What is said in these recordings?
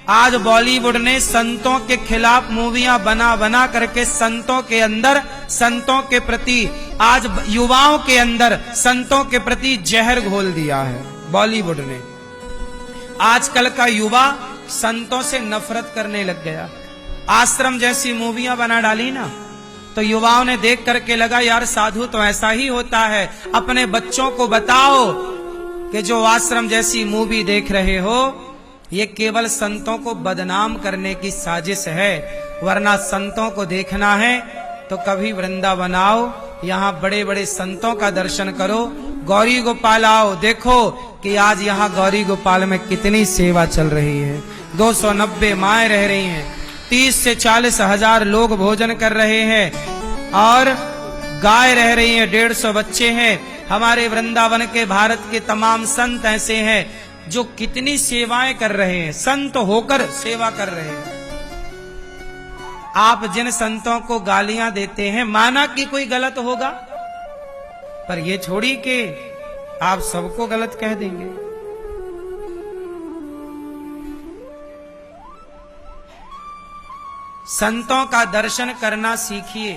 आज बॉलीवुड ने संतों के खिलाफ मूवियां बना बना करके संतों के अंदर, संतों के प्रति, आज युवाओं के अंदर संतों के प्रति जहर घोल दिया है बॉलीवुड ने। आजकल का युवा संतों से नफरत करने लग गया। आश्रम जैसी मूवियां बना डाली ना, तो युवाओं ने देख करके लगा यार साधु तो ऐसा ही होता है। अपने बच्चों को बताओ कि जो आश्रम जैसी मूवी देख रहे हो ये केवल संतों को बदनाम करने की साजिश है, वरना संतों को देखना है तो कभी वृंदावन आओ, यहाँ बड़े बड़े संतों का दर्शन करो, गौरी गोपाल आओ, देखो कि आज यहाँ गौरी गोपाल में कितनी सेवा चल रही है। 290 माएँ रह रही हैं, 30 से 40 हजार लोग भोजन कर रहे हैं और गाय रह रही है, 150 बच्चे हैं। हमारे वृंदावन के भारत के तमाम संत ऐसे हैं जो कितनी सेवाएं कर रहे हैं, संत होकर सेवा कर रहे हैं। आप जिन संतों को गालियां देते हैं, माना कि कोई गलत होगा, पर ये छोड़ी कि आप सबको गलत कह देंगे। संतों का दर्शन करना सीखिए,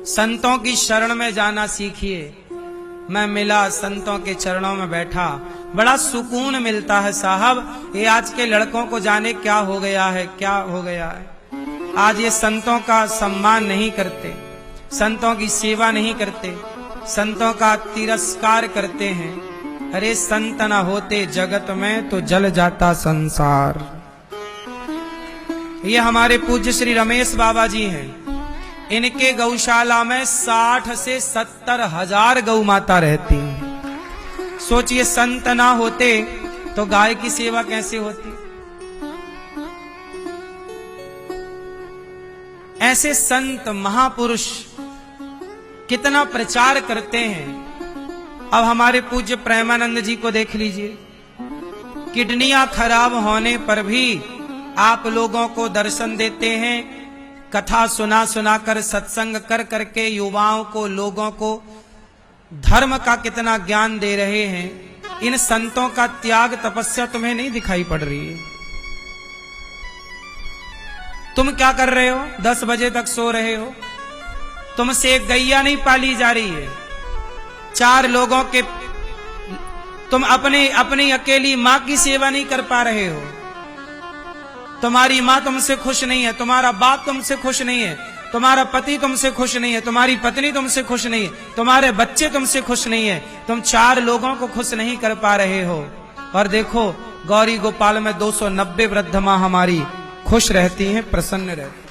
संतों की शरण में जाना सीखिए। मैं मिला संतों के चरणों में बैठा, बड़ा सुकून मिलता है साहब। ये आज के लड़कों को जाने क्या हो गया है, क्या हो गया है। आज ये संतों का सम्मान नहीं करते, संतों की सेवा नहीं करते, संतों का तिरस्कार करते हैं। अरे संत न होते जगत में तो जल जाता संसार। ये हमारे पूज्य श्री रमेश बाबा जी हैं, इनके गौशाला में 60 से 70 हजार गौ माता रहती हैं। सोचिए संत ना होते तो गाय की सेवा कैसे होती। ऐसे संत महापुरुष कितना प्रचार करते हैं। अब हमारे पूज्य प्रेमानंद जी को देख लीजिए, किडनियां खराब होने पर भी आप लोगों को दर्शन देते हैं, कथा सुना सुनाकर, सत्संग कर करके युवाओं को, लोगों को धर्म का कितना ज्ञान दे रहे हैं। इन संतों का त्याग तपस्या तुम्हें नहीं दिखाई पड़ रही है। तुम क्या कर रहे हो? 10 बजे तक सो रहे हो। तुमसे एक गैया नहीं पाली जा रही है। 4 लोगों के, तुम अपनी अकेली मां की सेवा नहीं कर पा रहे हो। तुम्हारी माँ तुमसे खुश नहीं है, तुम्हारा बाप तुमसे खुश नहीं है, तुम्हारा पति तुमसे खुश नहीं है, तुम्हारी पत्नी तुमसे खुश नहीं है, तुम्हारे बच्चे तुमसे खुश नहीं है। तुम 4 लोगों को खुश नहीं कर पा रहे हो। और देखो गौरी गोपाल में 290 वृद्ध माँ हमारी खुश रहती हैं, प्रसन्न रहती।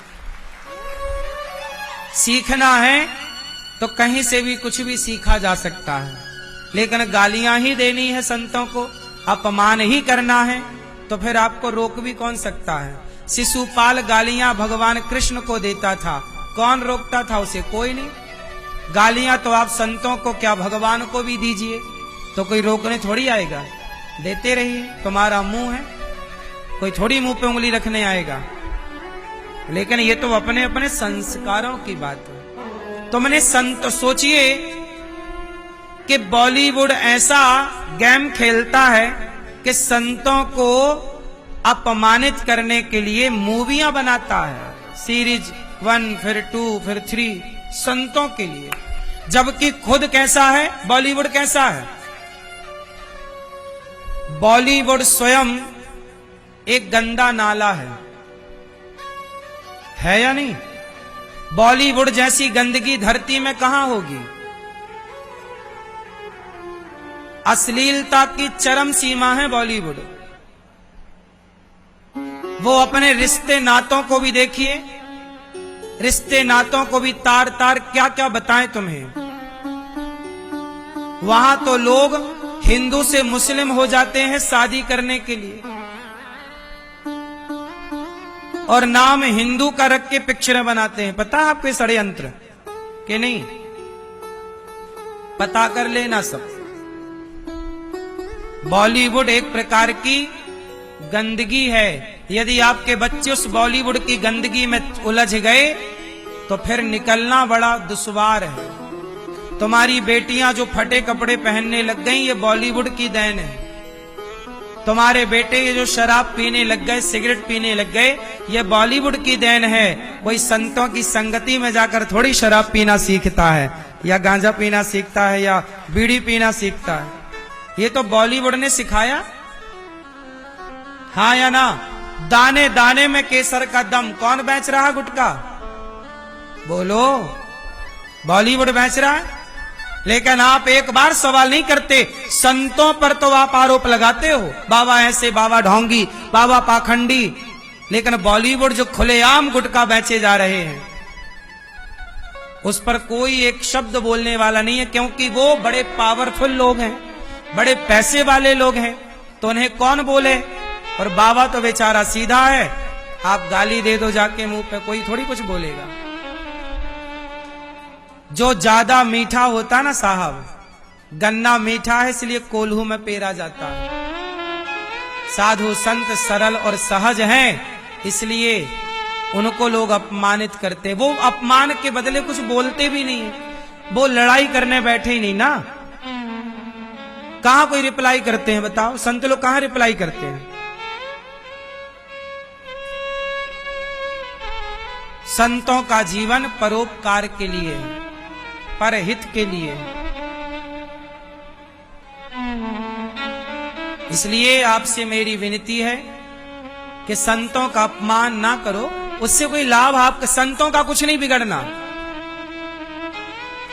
सीखना है तो कहीं से भी कुछ भी सीखा जा सकता है, लेकिन गालियां ही देनी है संतों को, अपमान ही करना है तो फिर आपको रोक भी कौन सकता है। शिशुपाल गालियां भगवान कृष्ण को देता था, कौन रोकता था उसे? कोई नहीं। गालियां तो आप संतों को क्या भगवान को भी दीजिए तो कोई रोकने थोड़ी आएगा। देते रहिए, तुम्हारा मुंह है, कोई थोड़ी मुंह पे उंगली रखने आएगा। लेकिन ये तो अपने अपने संस्कारों की बात है। तुमने संत, सोचिए कि बॉलीवुड ऐसा गेम खेलता है कि संतों को अपमानित करने के लिए मूवियां बनाता है, सीरीज 1 फिर 2 फिर 3 संतों के लिए। जबकि खुद कैसा है बॉलीवुड? कैसा है बॉलीवुड? स्वयं एक गंदा नाला है या नहीं? बॉलीवुड जैसी गंदगी धरती में कहां होगी? अश्लीलता की चरम सीमा है बॉलीवुड। वो अपने रिश्ते नातों को भी देखिए, रिश्ते नातों को भी तार तार क्या क्या बताएं तुम्हें। वहां तो लोग हिंदू से मुस्लिम हो जाते हैं शादी करने के लिए, और नाम हिंदू का रख के पिक्चरें बनाते हैं। पता है आपके षड्यंत्र कि नहीं? पता कर लेना सब। बॉलीवुड एक प्रकार की गंदगी है। यदि आपके बच्चे उस बॉलीवुड की गंदगी में उलझ गए तो फिर निकलना बड़ा दुश्वार है। तुम्हारी बेटियां जो फटे कपड़े पहनने लग गई, ये बॉलीवुड की देन है। तुम्हारे बेटे ये जो शराब पीने लग गए, सिगरेट पीने लग गए, ये बॉलीवुड की देन है। कोई संतों की संगति में जाकर थोड़ी शराब पीना सीखता है, या गांजा पीना सीखता है, या बीड़ी पीना सीखता है। ये तो बॉलीवुड ने सिखाया। हाँ या ना? दाने दाने में केसर का दम। कौन बेच रहा गुटखा? बोलो। बॉलीवुड बेच रहा है। लेकिन आप एक बार सवाल नहीं करते। संतों पर तो आप आरोप लगाते हो, बाबा ऐसे, बाबा ढोंगी, बाबा पाखंडी। लेकिन बॉलीवुड जो खुलेआम गुटखा बेचे जा रहे हैं, उस पर कोई एक शब्द बोलने वाला नहीं है, क्योंकि वो बड़े पावरफुल लोग हैं, बड़े पैसे वाले लोग हैं, तो उन्हें कौन बोले। और बाबा तो बेचारा सीधा है, आप गाली दे दो जाके मुंह पे, कोई थोड़ी कुछ बोलेगा। जो ज्यादा मीठा होता ना साहब, गन्ना मीठा है इसलिए कोल्हू में पेरा जाता है। साधु संत सरल और सहज हैं, इसलिए उनको लोग अपमानित करते। वो अपमान के बदले कुछ बोलते भी नहीं है, वो लड़ाई करने बैठे ही नहीं ना। कहां कोई रिप्लाई करते हैं बताओ? संत लोग कहां रिप्लाई करते हैं? संतों का जीवन परोपकार के लिए, परहित के लिए। इसलिए आपसे मेरी विनती है कि संतों का अपमान ना करो, उससे कोई लाभ आपके, संतों का कुछ नहीं बिगड़ना।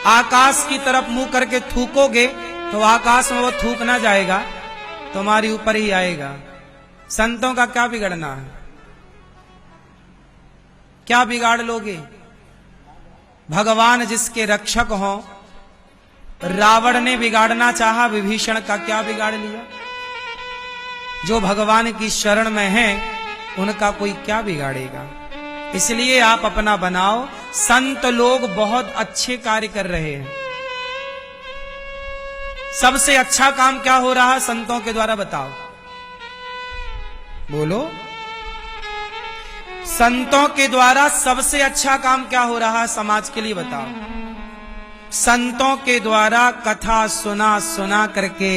आकाश की तरफ मुंह करके थूकोगे तो आकाश में वो थूक ना जाएगा, तुम्हारे ऊपर ही आएगा। संतों का क्या बिगड़ना है? क्या बिगाड़ लोगे? भगवान जिसके रक्षक हो, रावण ने बिगाड़ना चाहा विभीषण का, क्या बिगाड़ लिया? जो भगवान की शरण में है उनका कोई क्या बिगाड़ेगा? इसलिए आप अपना बनाओ। संत लोग बहुत अच्छे कार्य कर रहे हैं। सबसे अच्छा काम क्या हो रहा है संतों के द्वारा? बताओ, बोलो। संतों के द्वारा सबसे अच्छा काम क्या हो रहा है समाज के लिए? बताओ। संतों के द्वारा कथा सुना सुना करके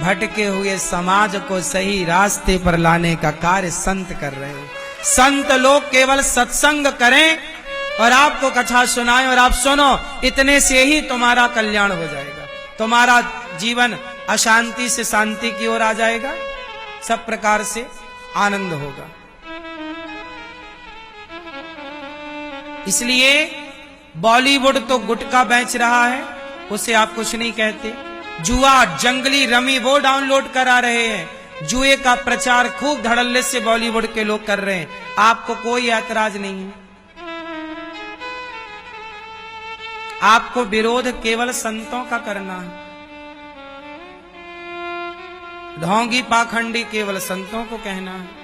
भटके हुए समाज को सही रास्ते पर लाने का कार्य संत कर रहे हैं। संत लोग केवल सत्संग करें और आपको कथा सुनाएं और आप सुनो, इतने से ही तुम्हारा कल्याण हो जाएगा। तुम्हारा जीवन अशांति से शांति की ओर आ जाएगा, सब प्रकार से आनंद होगा। इसलिए बॉलीवुड तो गुटखा बेच रहा है, उसे आप कुछ नहीं कहते। जुआ, जंगली रमी वो डाउनलोड करा रहे हैं। जुए का प्रचार खूब धड़ल्ले से बॉलीवुड के लोग कर रहे हैं, आपको कोई ऐतराज नहीं है। आपको विरोध केवल संतों का करना है। ढोंगी पाखंडी केवल संतों को कहना है।